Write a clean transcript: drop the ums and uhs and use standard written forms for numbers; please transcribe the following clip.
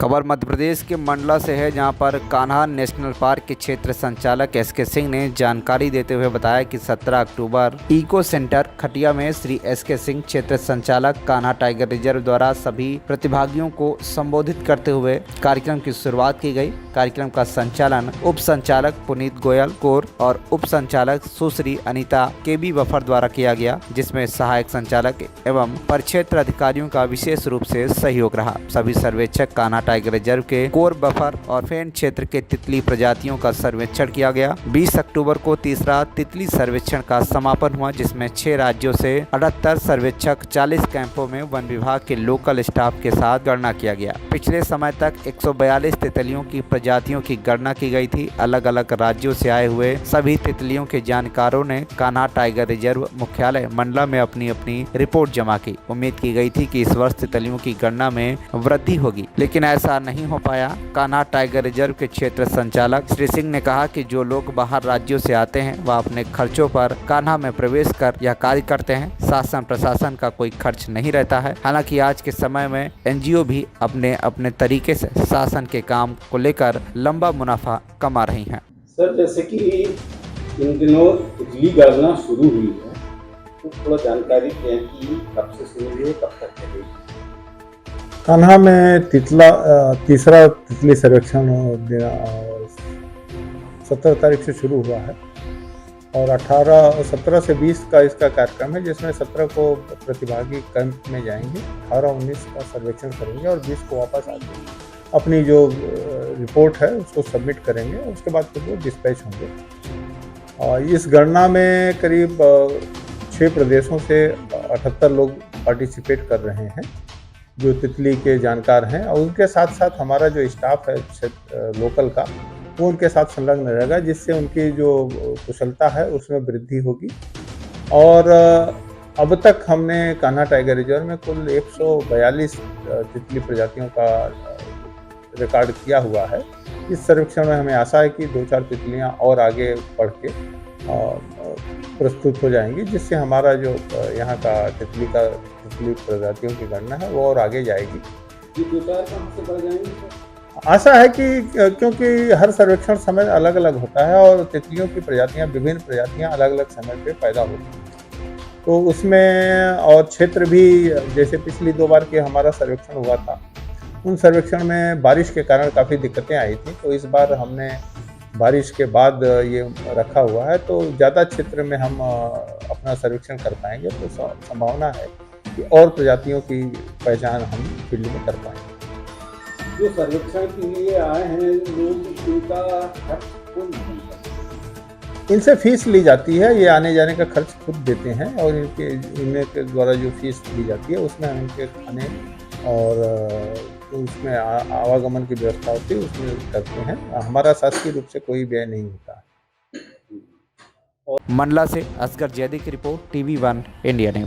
खबर मध्य प्रदेश के मंडला से है, जहां पर कान्हा नेशनल पार्क के क्षेत्र संचालक एसके सिंह ने जानकारी देते हुए बताया कि 17 अक्टूबर इको सेंटर खटिया में श्री एसके सिंह क्षेत्र संचालक कान्हा टाइगर रिजर्व द्वारा सभी प्रतिभागियों को संबोधित करते हुए कार्यक्रम की शुरुआत की गई। कार्यक्रम का संचालन उप संचालक पुनीत गोयल कोर और उप संचालक सुश्री अनीता केबी बफर द्वारा किया गया, जिसमें सहायक संचालक एवं परिक्षेत्र अधिकारियों का विशेष रूप से सहयोग रहा। सभी सर्वेक्षक कान्हा टाइगर रिजर्व के कोर बफर और फेन क्षेत्र के तितली प्रजातियों का सर्वेक्षण किया गया। 20 अक्टूबर को तीसरा तितली सर्वेक्षण का समापन हुआ, जिसमें 6 राज्यों से 78 सर्वेक्षक 40 कैंपों में वन विभाग के लोकल स्टाफ के साथ गणना किया गया। पिछले समय तक 142 तितलियों की प्रजातियों की गणना की गई थी। अलग अलग राज्यों से आए हुए सभी तितलियों के जानकारों ने कान्हा टाइगर रिजर्व मुख्यालय मंडला में अपनी अपनी रिपोर्ट जमा की। उम्मीद की गई थी कि इस वर्ष तितलियों की गणना में वृद्धि होगी, लेकिन ऐसा नहीं हो पाया। कान्हा टाइगर रिजर्व के क्षेत्र संचालक श्री सिंह ने कहा कि जो लोग बाहर राज्यों से आते हैं वह अपने खर्चों पर कान्हा में प्रवेश कर यह कार्य करते हैं। शासन प्रशासन का कोई खर्च नहीं रहता है। हालांकि आज के समय में एनजीओ भी अपने अपने तरीके से शासन के काम को लेकर लंबा मुनाफा कमा रही हैं। सर, जैसे कि इन दिनों तितली गणना शुरू हुई है, तो थोड़ा जानकारी दें कि कब से शुरू हुई है, कब तक चलेगी। कान्हा में तीसरा तितली सर्वेक्षण 17 तारीख से शुरू हुआ है और 17 से 20 का इसका कार्यक्रम है, जिसमें 17 को प्रतिभागी कैंप में जाएंगे, 18-19 का सर्वेक्षण करेंगे और 20 को वापस आके अपनी जो रिपोर्ट है उसको सबमिट करेंगे। उसके बाद फिर वो डिस्पैच होंगे। इस गणना में करीब 6 प्रदेशों से 78 लोग पार्टिसिपेट कर रहे हैं जो तितली के जानकार हैं, और उनके साथ साथ हमारा जो स्टाफ है लोकल का, वो उनके साथ संलग्न रहेगा, जिससे उनकी जो कुशलता है उसमें वृद्धि होगी। और अब तक हमने कान्हा टाइगर रिजर्व में कुल 142 तितली प्रजातियों का रिकॉर्ड किया हुआ है। इस सर्वेक्षण में हमें आशा है कि 2-4 तितलियां और आगे बढ़ के प्रस्तुत हो जाएंगी, जिससे हमारा जो यहाँ का तितली प्रजातियों की गणना है वो और आगे जाएगी। ये 2-4 कहाँ से बढ़ जाएंगे? आशा है कि क्योंकि हर सर्वेक्षण समय अलग अलग होता है और तितलियों की प्रजातियाँ विभिन्न प्रजातियाँ अलग अलग समय पे पैदा होती हैं, तो उसमें और क्षेत्र भी, जैसे पिछली 2 बार के हमारा सर्वेक्षण हुआ था, उन सर्वेक्षण में बारिश के कारण काफ़ी दिक्कतें आई थी, तो इस बार हमने बारिश के बाद ये रखा हुआ है, तो ज़्यादा क्षेत्र में हम अपना सर्वेक्षण कर पाएंगे, तो संभावना है कि और प्रजातियों की पहचान हम फील्ड में कर पाएंगे। जो सर्वेक्षण के लिए आए हैं लोग, इनका खर्च कौन करता है? इनसे फीस ली जाती है, ये आने जाने का खर्च खुद देते हैं, और इनके द्वारा जो फीस ली जाती है उसमें हम इनके खाने और उसमें आवागमन की व्यवस्था होती है, उसमें करते हैं। हमारा शासकीय रूप से कोई व्यय नहीं होता है। मंडला से असगर जैदी की रिपोर्ट, TV1 इंडिया न्यूज।